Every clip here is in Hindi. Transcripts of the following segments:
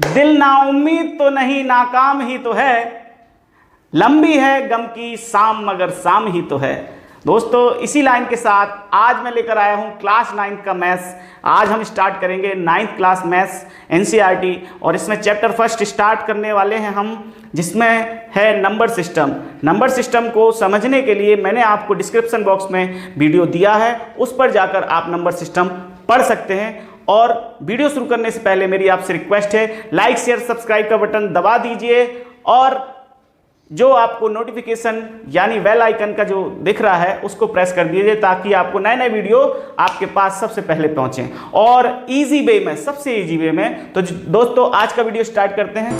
दिल ना उम्मीद तो नहीं नाकाम ही तो है, लंबी है गम की शाम मगर शाम ही तो है। दोस्तों इसी लाइन के साथ आज मैं लेकर आया हूं क्लास 9 का मैथ्स। आज हम स्टार्ट करेंगे 9th क्लास मैथ्स एनसीईआरटी और इसमें चैप्टर फर्स्ट स्टार्ट करने वाले हैं हम, जिसमें है नंबर सिस्टम। नंबर सिस्टम को समझने के लिए मैंने आपको डिस्क्रिप्शन बॉक्स में वीडियो दिया है, उस पर जाकर आप नंबर सिस्टम पढ़ सकते हैं। और वीडियो शुरू करने से पहले मेरी आपसे रिक्वेस्ट है, लाइक शेयर सब्सक्राइब का बटन दबा दीजिए और जो आपको नोटिफिकेशन यानी बेल आइकन का जो दिख रहा है उसको प्रेस कर दीजिए, ताकि आपको नए नए वीडियो आपके पास सबसे पहले पहुंचे और इजी वे में, सबसे इजी वे में। तो दोस्तों आज का वीडियो स्टार्ट करते हैं।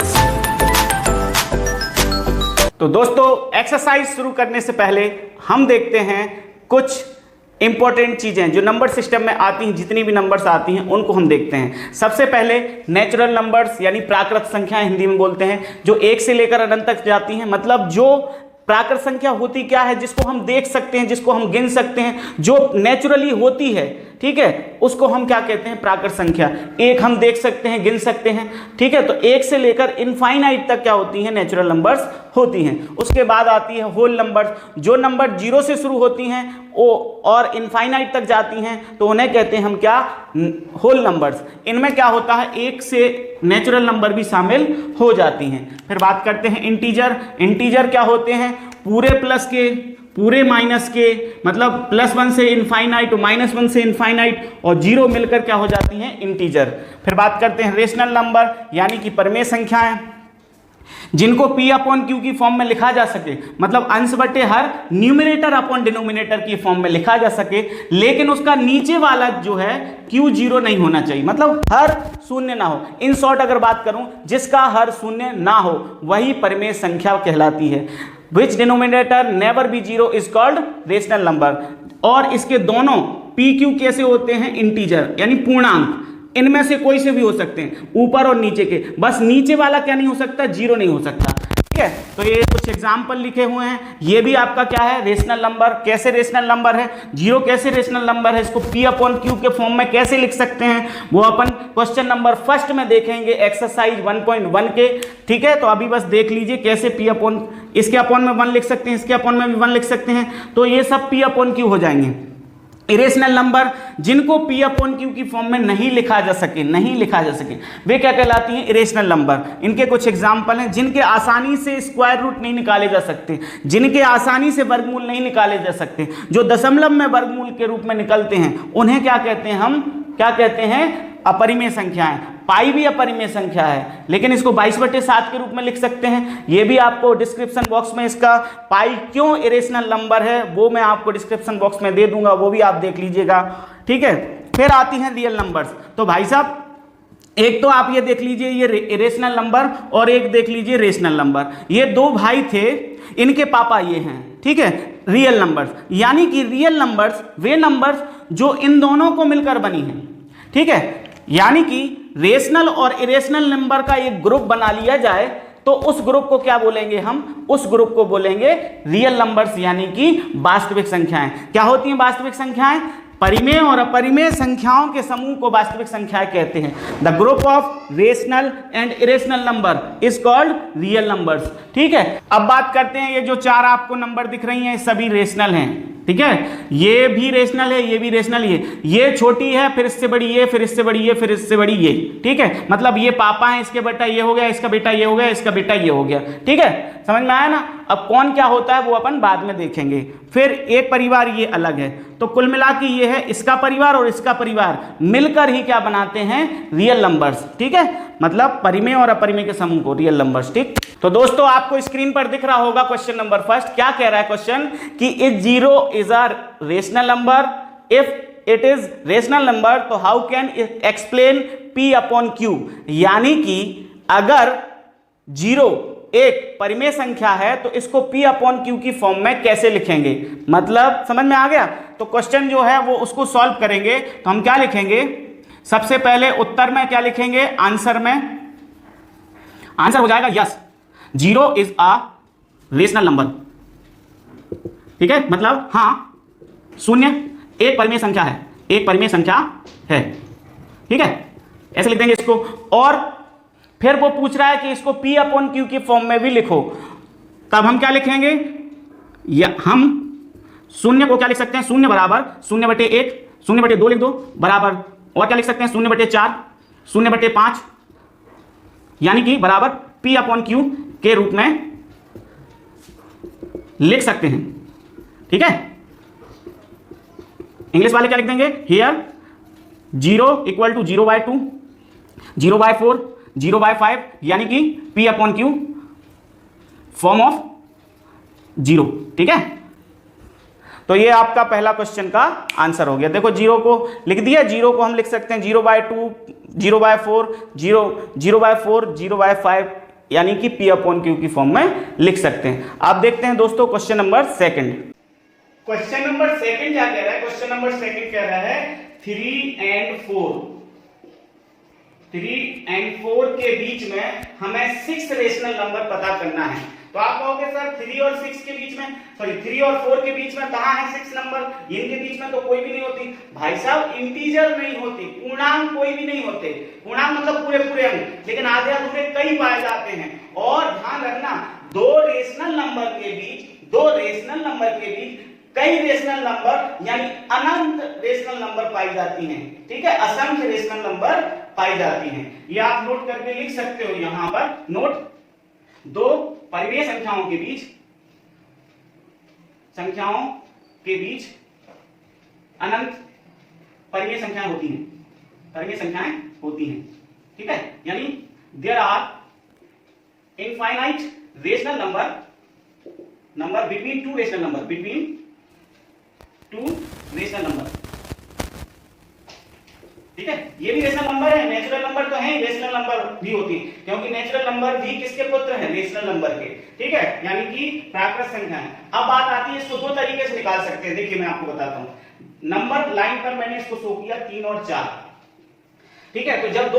तो दोस्तों एक्सरसाइज शुरू करने से पहले हम देखते हैं कुछ इंपॉर्टेंट चीजें जो नंबर सिस्टम में आती हैं। जितनी भी नंबर्स आती हैं उनको हम देखते हैं। सबसे पहले नेचुरल नंबर्स यानी प्राकृत संख्याएं हिंदी में बोलते हैं, जो 1 से लेकर अनंत तक जाती हैं। मतलब जो प्राकृत संख्या होती क्या है, जिसको हम देख सकते हैं, जिसको हम गिन सकते हैं, जो नेचुरली होती है, ठीक है, उसको हम क्या कहते हैं, प्राकृत संख्या। एक हम देख सकते हैं, गिन सकते हैं, ठीक है। तो 1 से लेकर इनफाइनाइट तक क्या होती हैं, नेचुरल नंबर्स होती हैं। उसके बाद आती है होल नंबर्स, जो नंबर 0 से शुरू होती हैं और इनफाइनाइट तक जाती हैं तो उन्हें कहते हैं हम क्या, होल नंबर्स। इनमें क्या होता है, 1 से नेचुरल नंबर भी शामिल हो जाती हैं। फिर बात करते हैं इंटीजर। इंटीजर क्या होते हैं, पूरे प्लस के, पूरे माइनस के, मतलब +1 से इनफाइनाइट, -1 से इनफाइनाइट और 0 मिलकर क्या हो जाती हैं, इंटीजर। फिर बात करते हैं रेशनल नंबर यानी कि परिमेय संख्याएं, जिनको P/Q की फॉर्म में लिखा जा सके, मतलब अंश बटे हर, न्यूमरेटर अपॉन डिनोमिनेटर की फॉर्म में लिखा जा सके, लेकिन उसका नीचे वाला जो है Q0 नहीं होना चाहिए, मतलब हर शून्य ना हो। इन शॉर्ट अगर बात करूं, जिसका हर शून्य ना हो वही परिमेय संख्या कहलाती है। Which denominator never be 0 is called rational number। और इसके दोनों PQ कैसे होते हैं, इंटीजर यानी पूर्णांक। इनमें से कोई से भी हो सकते हैं, ऊपर और नीचे के, बस नीचे वाला क्या नहीं हो सकता, 0 नहीं हो सकता, ठीक है। तो ये कुछ एग्जाम्पल लिखे हुए हैं। ये भी आपका क्या है, रेशनल नंबर। कैसे रेशनल नंबर है, 0 कैसे रेशनल नंबर है, इसको P/Q के फॉर्म में कैसे लिख सकते हैं, वो अपन क्वेश्चन नंबर फर्स्ट में देखेंगे, एक्सरसाइज 1.1 के, ठीक है। तो अभी बस देख लीजिए कैसे इसके अपॉन में 1 लिख सकते हैं, इसके अपॉन में भी 1 लिख सकते हैं, तो ये सब P/Q हो जाएंगे। इरेशनल नंबर, जिनको P/Q की फॉर्म में नहीं लिखा जा सके, वे क्या कहलाती हैं, इरेशनल नंबर। इनके कुछ एग्जाम्पल हैं, जिनके आसानी से स्क्वायर रूट नहीं निकाले जा सकते, जिनके आसानी से वर्गमूल नहीं निकाले जा सकते, जो दशमलव में वर्गमूल के रूप में निकलते हैं, उन्हें क्या कहते हैं, हम क्या कहते हैं, अपरिमेय संख्याएं। पाई भी अपरिमेय संख्या है, लेकिन इसको 22/7 के रूप में लिख सकते हैं। ये भी आपको डिस्क्रिप्शन बॉक्स में, इसका पाई क्यों इरेशनल नंबर है वो मैं आपको डिस्क्रिप्शन बॉक्स में दे दूंगा, वो भी आप देख लीजिएगा, ठीक है। फिर आती हैं रियल नंबर्स। तो भाई साहब, एक तो आप ये देख लीजिए, ये इरेशनल नंबर, और एक देख लीजिए रेशनल नंबर। ये 2 भाई थे, इनके पापा ये हैं, ठीक है। रियल नंबर्स यानी कि रियल नंबर्स वे नंबर्स जो इन दोनों को मिलकर बनी है, ठीक है। यानी कि रेशनल और इरेशनल नंबर का एक ग्रुप बना लिया जाए तो उस ग्रुप को क्या बोलेंगे, हम उस ग्रुप को बोलेंगे रियल नंबर्स यानी कि वास्तविक संख्याएं। क्या होती हैं वास्तविक संख्याएं, परिमेय और अपरिमेय संख्याओं के समूह को वास्तविक संख्याएं कहते हैं। The group of rational and irrational number is called real numbers, ठीक है। अब बात करते हैं, ये जो 4 आपको नंबर दिख रही हैं सभी रेशनल हैं, ठीक है। ये भी रेशनल है, ये भी रेशनल, ये छोटी है, फिर इससे बड़ी ये, फिर इससे बड़ी ये, फिर इससे बड़ी ये, ठीक है। मतलब ये पापा है, इसके बेटा ये हो गया, इसका बेटा ये हो गया, इसका बेटा ये हो गया, ठीक है। समझ में आया ना। अब कौन क्या होता है वो अपन बाद में देखेंगे। फिर एक परिवार ये अलग है, तो कुल मिला के ये है इसका परिवार और इसका परिवार मिलकर ही क्या बनाते हैं, रियल नंबर्स, ठीक है। मतलब परिमेय और अपरिमेय के समूह को रियल नंबर्स, ठीक। तो दोस्तों आपको स्क्रीन पर दिख रहा होगा क्वेश्चन नंबर फर्स्ट। क्या कह रहा है क्वेश्चन कि if 0 is a rational number, if it is rational number तो हाउ कैन एक्सप्लेन P/Q। यानी कि अगर 0 एक परिमेय संख्या है तो इसको P/Q की फॉर्म में कैसे लिखेंगे, मतलब समझ में आ गया। तो क्वेश्चन जो है वो उसको सॉल्व करेंगे तो हम क्या लिखेंगे, सबसे पहले उत्तर में क्या लिखेंगे, आंसर में आंसर हो जाएगा yes, 0 is a rational number, ठीक है। मतलब हाँ, 0 एक परिमेय संख्या है, एक परिमेय संख्या है, ठीक है, ऐसे लिख देंगे इसको। और फिर वो पूछ रहा है कि इसको P अपॉन Q की फॉर्म में भी लिखो, तब हम क्या लिखेंगे, या हम शून्य को क्या लिख सकते हैं, शून्य बराबर 0/1, 0/2 लिख दो, बराबर और क्या लिख सकते हैं 0/4, 0/5, यानी कि बराबर P अपॉन Q के रूप में लिख सकते हैं। ठीक है, इंग्लिश वाले क्या लिख देंगे, हियर 0 = 0/2, 0/4, 0/5, यानी कि P upon Q form of 0। ठीक है, तो ये आपका पहला क्वेश्चन का आंसर हो गया। देखो 0 को लिख दिया, 0 को हम लिख सकते हैं 0/2, 0/4, 0/4, 0/5, यानी कि P अपॉन Q की फॉर्म में लिख सकते हैं। आप देखते हैं दोस्तों question number second. Question number second क्या कह रहा है, क्वेश्चन नंबर सेकंड कह रहा है 3 and 4 के बीच में हमें 6 रेशनल नंबर पता करना है। तो आप कहोगे सर 3 और 6 के बीच में, सॉरी 3 और 4 के बीच में कहां है 6 नंबर, इनके बीच में तो कोई भी नहीं होती। भाई साहब इंटीजर नहीं होती, पूर्णांक कोई भी नहीं होते, पूर्णांक मतलब पूरे पूरे अंक, लेकिन आधे अधूरे कई पाए जाते हैं। और ध्यान रखना, दो रेशनल नंबर के बीच कई रेशनल नंबर यानी अनंत रेशनल नंबर पाई जाती हैं। ठीक है, असंख्य रेशनल नंबर पाई जाती हैं। ये आप नोट करके लिख सकते हो यहां पर, नोट, दो परिमेय संख्याओं के बीच अनंत परिमेय संख्याएं होती हैं। ठीक है, यानी there are infinite rational number between two rational number. ठीक है, ये भी रेशनल नंबर है, नेचुरल नंबर तो है, रेशनल नंबर भी होती है, क्योंकि नेचुरल नंबर भी किसके पुत्र हैं, रेशनल नंबर के। ठीक है, यानी कि प्राकृत संख्या है। अब बात आती है, इसको दो तरीके से निकाल सकते हैं। देखिए मैं आपको बताता हूं, नंबर लाइन पर मैंने इसको शो किया 3 और 4। ठीक है, तो जब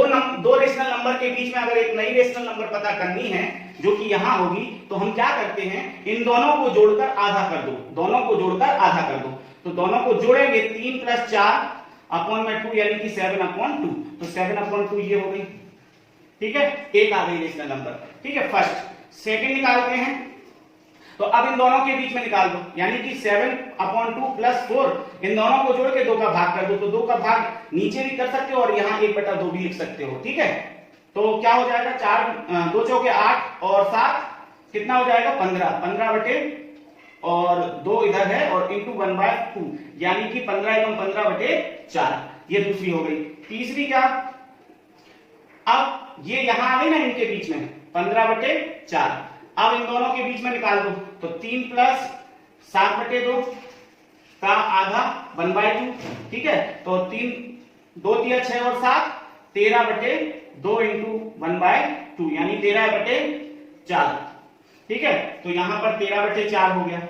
दो रेशनल नंबर के बीच में अगर एक नई रेशनल नंबर पता करनी है जो कि यहां होगी, तो हम क्या करते हैं, इन दोनों को जोड़कर आधा कर दो, तो दोनों को जोड़ेंगे 3 + 4 अपॉन में 2, यानी कि 7/2, तो 7/2 ये हो गई। ठीक है, एक आ गई रेशनल नंबर। ठीक है, फर्स्ट। सेकंड निकालते हैं, तो अब इन दोनों के बीच में निकाल दो, यानी कि 7/2 + 4, इन दोनों को जोड़ के 2 का भाग कर दो, तो 2 का भाग नीचे भी कर सकते हो और यहाँ 1/2 भी लिख सकते हो। ठीक है, तो क्या हो जाएगा, 4 2 चौके 8 और 7 कितना हो जाएगा 15 और 2 इधर है और इंटू 1/2, यानी कि 15 × 15/4, ये दूसरी हो गई। तीसरी क्या, अब ये यहां आ गई ना इनके बीच में 15/4, अब इन दोनों के बीच में निकाल दो, तो 3 + 7/2 का आधा 1/2। ठीक है, तो 3 2 × 6 और 7 13/2 इंटू 1/2, यानी 13/4। ठीक है, तो यहां पर 13/4 हो गया।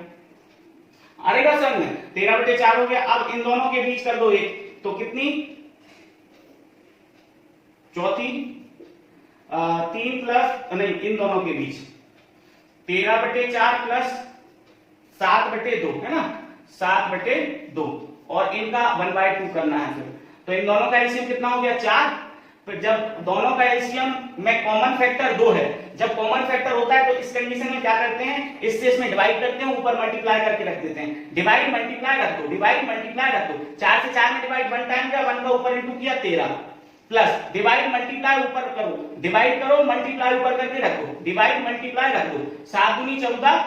अरे का संग में 13/4 हो गया। अब इन दोनों के बीच कर दो 1, तो कितनी, चौथी 3 प्लस नहीं, इन दोनों के बीच 13/4 + 7/2 है ना, 7/2, और इनका 1/2 करना है फिर। तो इन दोनों का एलसीएम कितना हो गया 4। फिर जब दोनों का एलसीएम में कॉमन फैक्टर 2 है, जब कॉमन फैक्टर होता है तो इस कंडीशन में क्या करते हैं, इससे इसमें डिवाइड करते हैं, ऊपर मल्टीप्लाई करके रख देते हैं। डिवाइड मल्टीप्लाई रख दो, 4 से 4 में डिवाइड 1 टाइम किया, 1 का ऊपर इंटू किया 13, प्लस डिवाइड मल्टीप्लाई ऊपर करो, डिवाइड करो मल्टीप्लाई ऊपर करके रखो, डिवाइड मल्टीप्लाई रख दो, 7 दूनी 14,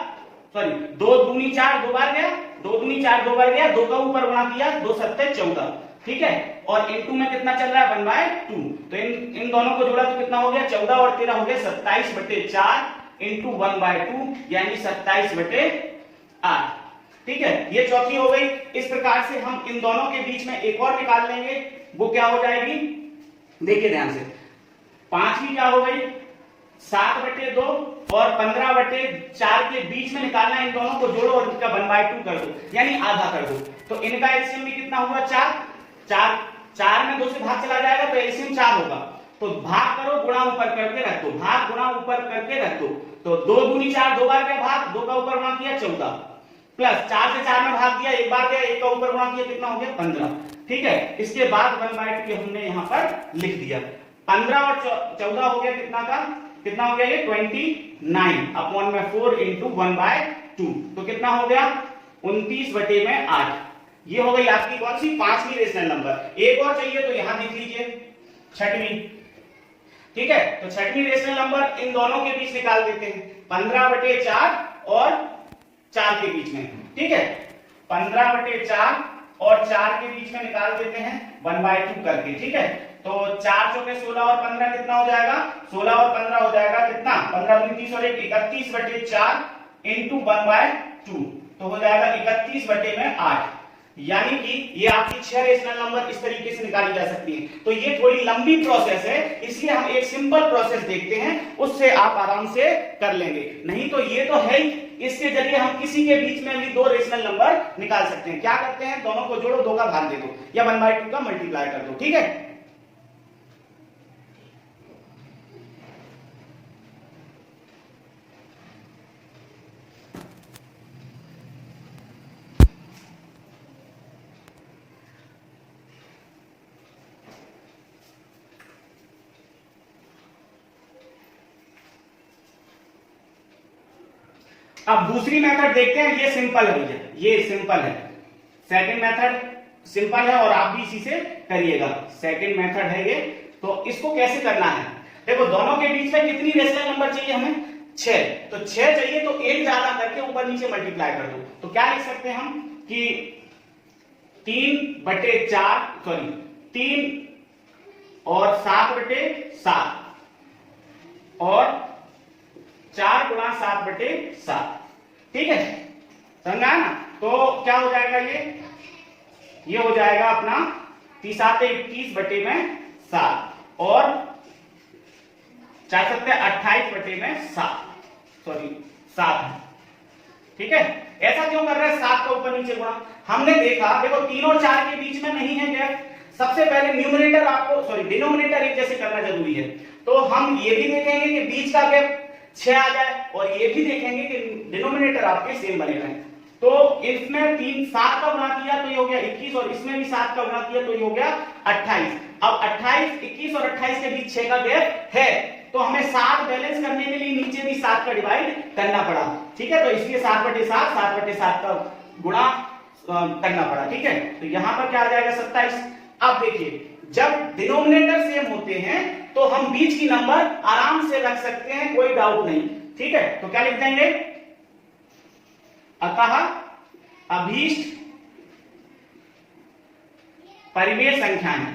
सॉरी 2 दूनी 4 2 बार गया, 2 दूनी 4 2 बार गया, 2 का ऊपर गुणा किया, 2 7 14। ठीक है, और इनटू में कितना चल रहा है 1/2, तो इन दोनों को जोड़ा तो कितना हो गया 14 और 13 हो गया 27/4 इंटू 1/2, यानी 27/8। ठीक है, ये चौथी हो गई। इस प्रकार से हम इन दोनों के बीच में एक और निकाल लेंगे, वो क्या हो जाएगी, देखिए ध्यान से, पांचवी क्या हो गई 7/2 और 15/4 के बीच में निकालना, इन दोनों को जोड़ो और इसका 1/2 कर दो, यानी आधा कर दो। तो इनका एलसीएम भी कितना हुआ 4 में 2 से भाग चला जाएगा तो एलसीएम 4 होगा। तो भाग करो, गुणा ऊपर करके रख दो, भाग गुणा ऊपर करके रख दो, तो 2 दूनी 4 2 बार गया भाग, 2 का ऊपर गुणा किया 14, प्लस 4 से 4 में भाग दिया, 1 बार गया, 1 का ऊपर गुणा किया, कितना हो गया 15। ठीक है, इसके बाद 1/2 हमने यहां पर लिख दिया। 15 और 14 हो गया कितना हो गया ये 29 अपॉन में 4 इंटू 1/2, तो कितना हो गया 29/8। ये हो गई आपकी कौन सी 5वीं रेशनल नंबर। एक और चाहिए तो यहां देख लीजिए 6वीं, ठीक है। तो 6वीं रेशनल नंबर इन दोनों के बीच निकाल देते हैं 15/4 और 4 के बीच में, ठीक है। 15/4 और 4 के बीच में निकाल देते हैं 1/2 करके, ठीक है। तो 4 चौके 16 और 15 कितना हो जाएगा 16 और 15 हो जाएगा कितना 15 30 और 1 31/4 इंटू 1/2, तो हो जाएगा 31/8। यानी कि ये आपकी 6 रेशनल नंबर इस तरीके से निकाली जा सकती है। तो ये थोड़ी लंबी प्रोसेस है, इसलिए हम एक सिंपल प्रोसेस देखते हैं, उससे आप आराम से कर लेंगे। नहीं तो ये तो है ही, इसके जरिए हम किसी के बीच में भी 2 रेशनल नंबर निकाल सकते हैं। क्या करते हैं दोनों को जोड़ो, 2 का भाग दे दो या 1/2 का मल्टीप्लाई कर दो, ठीक है। अब दूसरी मेथड देखते हैं, ये सिंपल है भैया, ये सिंपल है। सेकंड मेथड सिंपल है और आप भी इसी से करिएगा। सेकंड मेथड है ये, तो इसको कैसे करना है देखो, दोनों के बीच में कितनी रेशनल नंबर चाहिए हमें 6, तो 6 चाहिए तो एक ज्यादा करके ऊपर नीचे मल्टीप्लाई कर दो। तो क्या लिख सकते हैं हम कि 3/4 सॉरी 3 और 7/7 और 4 गुणा 7/7, ठीक है, समझा ना। तो क्या हो जाएगा ये हो जाएगा अपना 3×7=21/7 और 4×7=28/7 सॉरी 7, ठीक है। ऐसा क्यों कर रहे हैं 7 का ऊपर नीचे गुणा, हमने देखा देखो 3 और 4 के बीच में नहीं है गैप। सबसे पहले न्यूमरेटर आपको सॉरी डिनोमिनेटर एक जैसे करना जरूरी है। तो हम ये भी देखेंगे कि बीच का गैप 6 आ जाए और ये भी देखेंगे कि डिनोमिनेटर आपके सेम बने रहे। तो इसमें 7 का गुणा किया तो ये हो गया 21 और इसमें भी 7 का गुणा किया तो ये हो गया 28। अब 28 21 और 28 के बीच 6 का गैप है, तो हमें 7 बैलेंस करने के लिए नीचे भी 7 का डिवाइड करना पड़ा, ठीक है। तो इसलिए 7/7 का गुणा करना पड़ा, ठीक है। तो यहां पर क्या आ जाएगा 27। अब देखिए जब डिनोमिनेटर सेम होते हैं तो हम बीच की नंबर आराम से रख सकते हैं, कोई डाउट नहीं, ठीक है। तो क्या लिख देंगे, अतः अभीष्ट परिमेय संख्याएं,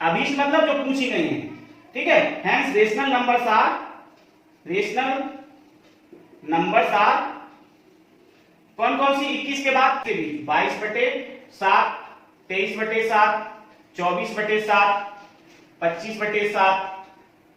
अभीष्ट मतलब जो पूछी गई है, ठीक है। हेंस रेशनल नंबर्स आर कौन कौन सी 21 के बाद के भी 22/7 23/7 24/7 25/7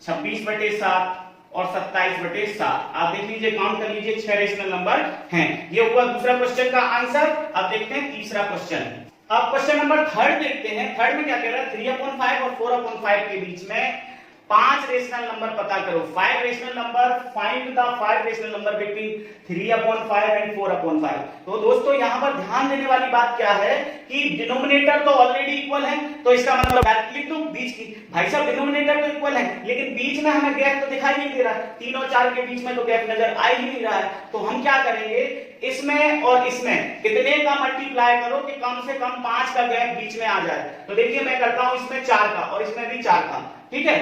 26/7 और 27/7। आप देख लीजिए, काउंट कर लीजिए, 6 रेशनल नंबर हैं। ये हुआ दूसरा क्वेश्चन का आंसर। अब देखते हैं तीसरा क्वेश्चन। अब क्वेश्चन नंबर 3 देखते हैं। 3 में क्या कह रहा है 3/5 और 4/5 के बीच में 5 रेशनल नंबर पता करो। 5 rational number, find the 5 rational number between 3/5 and 4/5। तो दोस्तों यहां पर ध्यान देने वाली बात क्या है कि डिनोमिनेटर तो ऑलरेडी इक्वल है, तो इसका मतलब डायरेक्टली तो बीच की भाई साहब डिनोमिनेटर तो इक्वल है, लेकिन बीच में हमें गैप तो दिखाई नहीं दे रहा, 3 और 4 के बीच में तो गैप नजर आ ही नहीं रहा है। तो हम क्या करेंगे, इसमें और इसमें कितने का मल्टीप्लाई करो कि कम से कम 5 का गैप बीच में आ जाए। तो देखिए मैं करता हूं इसमें 4 का और इसमें भी 4 का, ठीक है।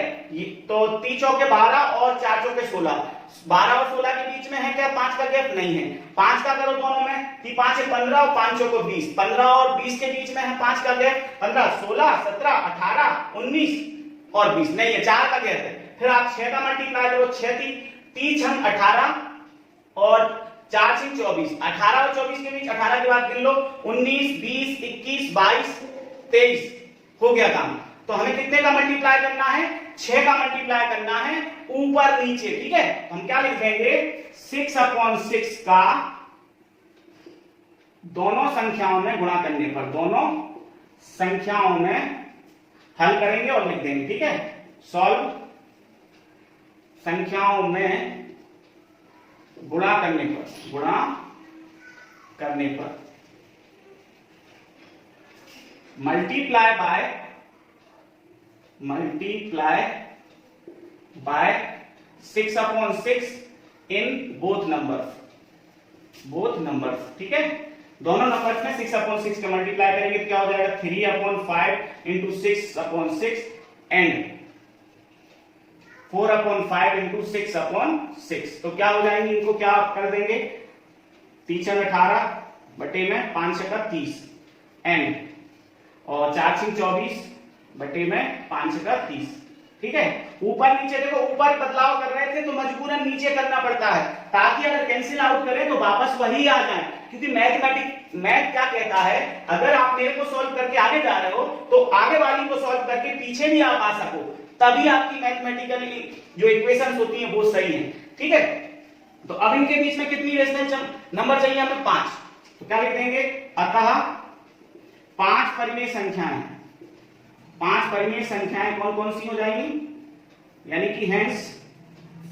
तो 3 चौके 12 और 4 चौके 16, 12 और 16 के बीच में है क्या 5 का गैप, नहीं है। 5 का करो दोनों में, 5 है 15 और 5 चौको 20, 15 और 20 के बीच में है 5 का गैप, 15 16 17 18 19 और 20 नहीं है, 4 का गैप है। फिर आप 6 का मल्टीप्लाई करो, 6 3 6 18 और 4 6 24, 18 और 24 के बीच 18 के बाद गिन लो 19 20 21 22 23, हो गया काम। तो हमें कितने का मल्टीप्लाई करना है, 6 का मल्टीप्लाई करना है ऊपर नीचे, ठीक है। हम क्या लिख देंगे 6/6 का दोनों संख्याओं में गुणा करने पर, दोनों संख्याओं में हल करेंगे और लिख देंगे, ठीक है। सॉल्व संख्याओं में गुणा करने पर multiply by multiply by 6/6 in both numbers, ठीक है। दोनों नंबर्स में 6/6 का मल्टीप्लाई करेंगे तो क्या हो जाएगा 3/5 इंटू 6/6 एंड 4/5 इंटू 6/6। तो क्या हो जाएंगे, इनको क्या कर देंगे 3×18 बटे में 5×30 एंड और 4×24 बटे में 5×30, ठीक है। ऊपर नीचे देखो, ऊपर बदलाव कर रहे थे तो मजबूरन नीचे करना पड़ता है ताकि अगर कैंसिल आउट करें तो वापस वही आ जाए, क्योंकि मैथ क्या कहता है, अगर आप मेरे को सॉल्व करके आगे जा रहे हो तो आगे वाली को सॉल्व करके पीछे भी आप आ सको, तभी आपकी मैथमेटिकली जो इक्वेशंस होती हैं वो सही है, ठीक है। तो अब इनके बीच में कितनी रेशनल नंबर चाहिए हमें 5, तो क्या लिख देंगे, अतः 5 परिमेय संख्याएं, 5 परिमेय संख्याएं कौन कौन सी हो जाएंगी, यानी कि hence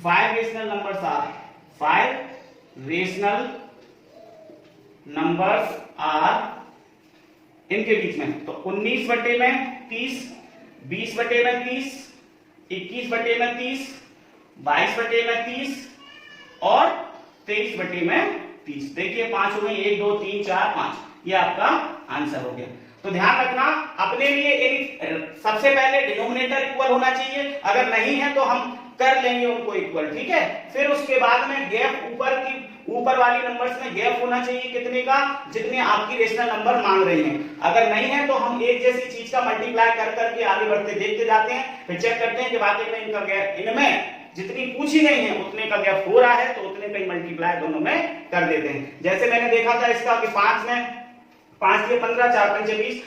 5 rational numbers are 5 rational numbers are इनके बीच में, तो 19 बटे में 30, 20 बटे में 30, 21 बटे में 30, 22 बटे में 30 और 23 बटे में 30। देखिए 5 हो गई, 1 2 3 4 5, ये आपका आंसर हो गया। तो ध्यान रखना अपने लिए सबसे पहले डिनोमिनेटर इक्वल होना चाहिए, अगर नहीं है तो हम कर लेंगे उनको इक्वल, ठीक है। फिर उसके बाद में गैप ऊपर वाली नंबर्स में गैप होना चाहिए कितने का, जितने आपकी रेशनल नंबर मांग रही हैं। अगर नहीं है तो हम एक जैसी चीज का मल्टीप्लाई कर करके आगे बढ़ते देखते जाते हैं, फिर चेक करते हैं कि वाकई में इनका गैप, इनमें जितनी पूछी गई है उतने का गैप हो रहा है तो उतने का मल्टीप्लाई दोनों में कर देते हैं। जैसे मैंने देखा था इसका कि 5 में 5 के 15, 4 5 20,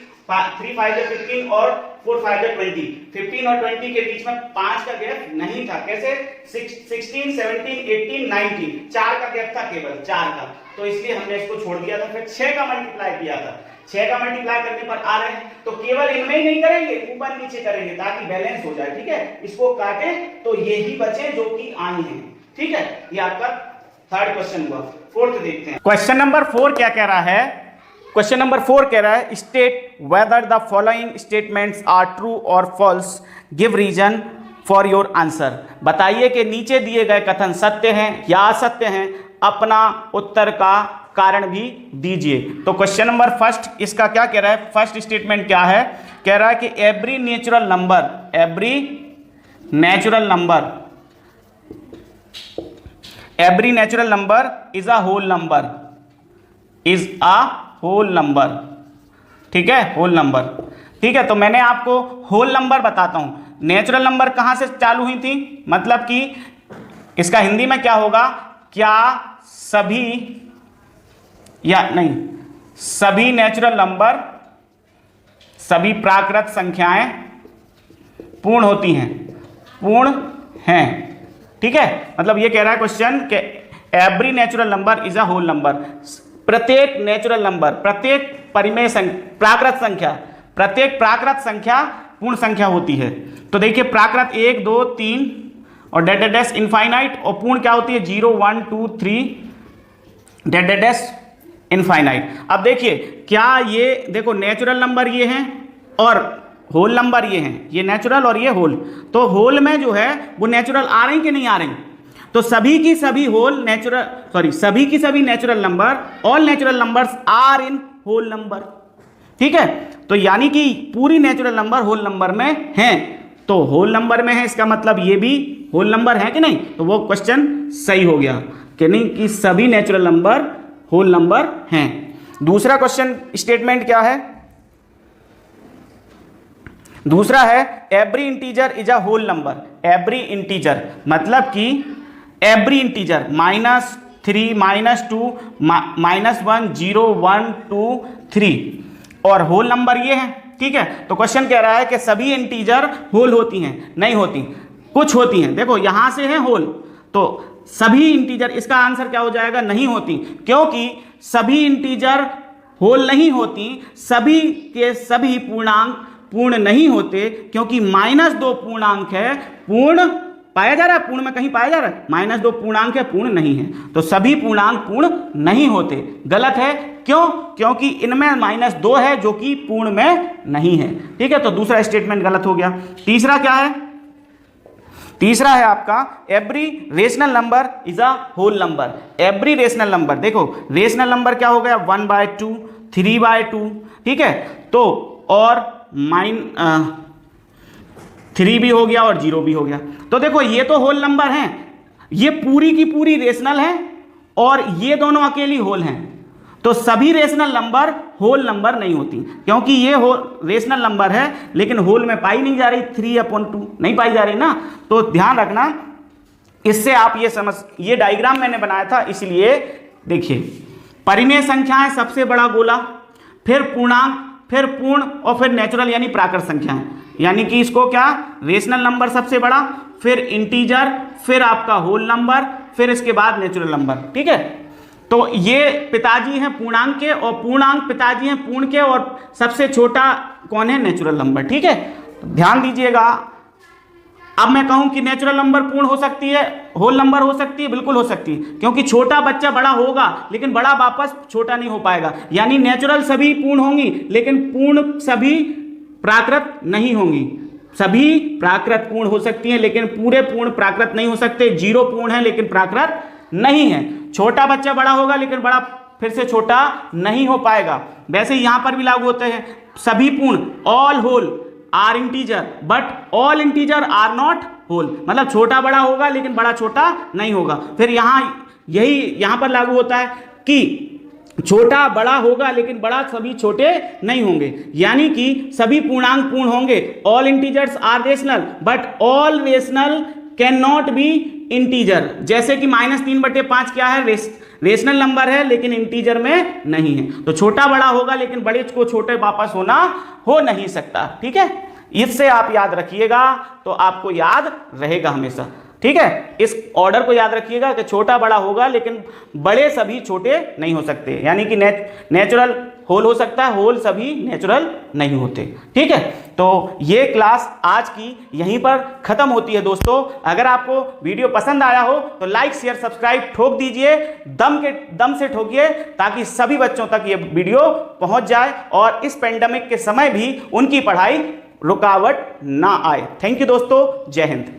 3 5 15 और 4 5 20, 15 और 20 के बीच में 5 का गैप नहीं था। कैसे 16 17 18 19 4 का गैप था, केवल 4 का, तो इसलिए हमने इसको छोड़ दिया था। फिर 6 का मल्टीप्लाई किया था, 6 का मल्टीप्लाई करने पर आ रहे हैं तो केवल इनमें ही नहीं करेंगे, ऊपर नीचे करेंगे ताकि बैलेंस हो जाए, ठीक है। इसको काटें तो यही बचे जो कि आई हैं, ठीक है। ये आपका थर्ड क्वेश्चन हुआ। फोर्थ देखते हैं, क्वेश्चन नंबर 4 क्या कह रहा है। क्वेश्चन नंबर 4 कह रहा है state whether the following statements are true और false, give reason for your answer. बताइए कि नीचे दिए गए कथन सत्य हैं या असत्य हैं, अपना उत्तर का कारण भी दीजिए। तो क्वेश्चन नंबर फर्स्ट इसका क्या कह रहा है, फर्स्ट स्टेटमेंट क्या है, कह रहा है कि every natural number is a whole number, ठीक है, होल नंबर, ठीक है। तो मैंने आपको होल नंबर बताता हूं, नेचुरल नंबर कहां से चालू हुई थी, मतलब कि इसका हिंदी में क्या होगा, क्या सभी नेचुरल नंबर, सभी प्राकृत संख्याएं पूर्ण होती हैं, पूर्ण हैं, ठीक है। मतलब ये कह रहा है क्वेश्चन कि every natural number is a whole number, प्रत्येक नेचुरल नंबर, प्रत्येक परिमेय प्राकृत संख्या पूर्ण संख्या होती है। तो देखिए प्राकृत 1 2 3 और डैश इनफाइनाइट, और पूर्ण क्या होती है 0 1 2 3 डैश इनफाइनाइट। अब देखिए क्या ये देखो नेचुरल नंबर ये हैं और होल नंबर ये हैं, ये नेचुरल और ये होल, तो होल में जो है वो नेचुरल आ रही कि नहीं आ रही, तो सभी की सभी natural number, all natural numbers are in whole number, ठीक है। तो यानी कि पूरी नेचुरल नंबर होल नंबर में हैं, तो होल नंबर में है इसका मतलब ये भी होल नंबर है कि नहीं, तो वो क्वेश्चन सही हो गया कि नहीं कि सभी नेचुरल नंबर होल नंबर हैं। दूसरा क्वेश्चन स्टेटमेंट क्या है, दूसरा है every integer is a whole number. Every integer मतलब कि एवरी इंटीजर -3 -2 -1 0 1 2 3 और होल नंबर ये है, ठीक है। तो क्वेश्चन कह रहा है कि सभी इंटीजर होल होती हैं, नहीं होती, कुछ होती हैं। देखो यहां से है होल, तो सभी इंटीजर, इसका आंसर क्या हो जाएगा, नहीं होती, क्योंकि सभी इंटीजर होल नहीं होती, सभी के सभी पूर्णांक पूर्ण नहीं होते, क्योंकि -2 पूर्णांक है, पूर्ण पाया जा रहा है, पूर्ण में कहीं पाया जा रहा है? -2 पूर्णांक है, पूर्ण नहीं है, तो सभी पूर्णांक पूर्ण नहीं होते। गलत है, क्यों? क्योंकि इनमें -2 है जो कि पूर्ण में नहीं है। ठीक है, तो दूसरा स्टेटमेंट गलत हो गया। तीसरा क्या है? तीसरा है आपका every rational number is a whole number. Every rational number, देखो रेशनल नंबर क्या हो गया? 1/2, 3/2, ठीक है, तो और 3 भी हो गया और 0 भी हो गया। तो देखो ये तो होल नंबर हैं, ये पूरी की पूरी रेशनल है और ये दोनों अकेली होल हैं, तो सभी रेशनल नंबर होल नंबर नहीं होती, क्योंकि ये रेशनल नंबर है लेकिन होल में पाई नहीं जा रही, 3/2 नहीं पाई जा रही ना। तो ध्यान रखना, इससे आप ये डायग्राम मैंने बनाया था, इसलिए देखिए परिमेय संख्याएं सबसे बड़ा गोला, फिर पूर्णांक, फिर पूर्ण और फिर नेचुरल यानी प्राकृत संख्याएं, यानी कि इसको क्या, रेशनल नंबर सबसे बड़ा, फिर इंटीजर, फिर आपका होल नंबर, फिर इसके बाद नेचुरल नंबर। ठीक है, तो ये पिताजी हैं पूर्णांक के और पूर्णांक पिताजी हैं पूर्ण के, और सबसे छोटा कौन है? Natural number. ठीक है, तो ध्यान दीजिएगा। अब मैं कहूं कि नेचुरल नंबर पूर्ण हो सकती है, होल नंबर हो सकती है, बिल्कुल हो सकती है, क्योंकि छोटा बच्चा बड़ा होगा लेकिन बड़ा वापस छोटा नहीं हो पाएगा। यानी नेचुरल सभी पूर्ण होंगी लेकिन पूर्ण सभी प्राकृत नहीं होंगी। सभी प्राकृत पूर्ण हो सकती हैं लेकिन पूरे पूर्ण प्राकृत नहीं हो सकते। 0 पूर्ण है लेकिन प्राकृत नहीं है। छोटा बच्चा बड़ा होगा लेकिन बड़ा फिर से छोटा नहीं हो पाएगा। वैसे यहां पर भी लागू होते हैं, सभी पूर्ण, all whole are integer but all integer are not whole, मतलब छोटा बड़ा होगा लेकिन बड़ा छोटा नहीं होगा। फिर यहां पर लागू होता है कि छोटा बड़ा होगा लेकिन बड़ा सभी छोटे नहीं होंगे, यानी कि सभी पूर्णांक पूर्ण होंगे। All integers are rational but all rational can not be integer, जैसे कि -3/5 क्या है? रेशनल नंबर है लेकिन इंटीजर में नहीं है। तो छोटा बड़ा होगा लेकिन बड़े को छोटे वापस हो नहीं सकता। ठीक है, इससे आप याद रखिएगा तो आपको याद रहेगा हमेशा। ठीक है, इस ऑर्डर को याद रखिएगा कि छोटा बड़ा होगा लेकिन बड़े सभी छोटे नहीं हो सकते, यानी कि नेचुरल होल हो सकता है, होल सभी नेचुरल नहीं होते। ठीक है, तो ये क्लास आज की यहीं पर खत्म होती है दोस्तों। अगर आपको वीडियो पसंद आया हो तो लाइक शेयर सब्सक्राइब ठोक दीजिए, दम से ठोकिए, ताकि सभी बच्चों तक ये वीडियो पहुंच जाए और इस पेंडेमिक के समय भी उनकी पढ़ाई रुकावट ना आए। थैंक यू दोस्तों, जय हिंद।